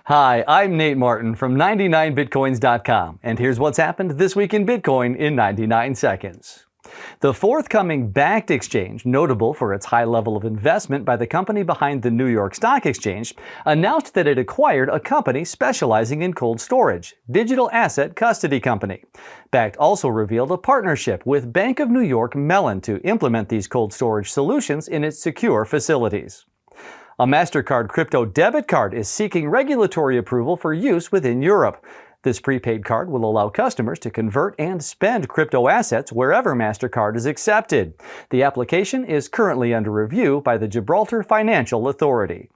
Hi, I'm Nate Martin from 99bitcoins.com, and here's what's happened this week in Bitcoin in 99 seconds. The forthcoming Bakkt exchange, notable for its high level of investment by the company behind the New York Stock Exchange, announced that it acquired a company specializing in cold storage, Digital Asset Custody Company. Bakkt also revealed a partnership with Bank of New York Mellon to implement these cold storage solutions in its secure facilities. A MasterCard crypto debit card is seeking regulatory approval for use within Europe. This prepaid card will allow customers to convert and spend crypto assets wherever MasterCard is accepted. The application is currently under review by the Gibraltar Financial Authority.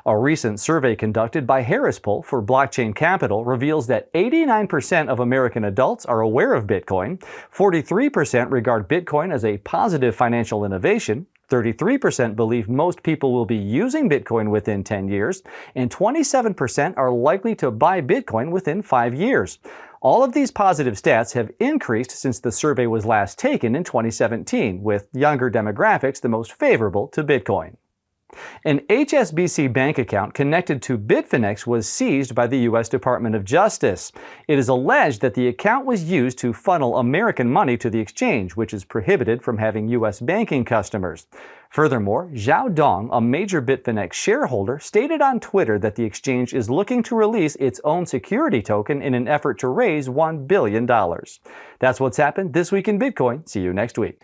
A recent survey conducted by Harris Poll for Blockchain Capital reveals that 89% of American adults are aware of Bitcoin, 43% regard Bitcoin as a positive financial innovation, 33% believe most people will be using Bitcoin within 10 years, and 27% are likely to buy Bitcoin within 5 years. All of these positive stats have increased since the survey was last taken in 2017, with younger demographics the most favorable to Bitcoin. An HSBC bank account connected to Bitfinex was seized by the U.S. Department of Justice. It is alleged that the account was used to funnel American money to the exchange, which is prohibited from having U.S. banking customers. Furthermore, Zhao Dong, a major Bitfinex shareholder, stated on Twitter that the exchange is looking to release its own security token in an effort to raise $1 billion. That's what's happened this week in Bitcoin. See you next week.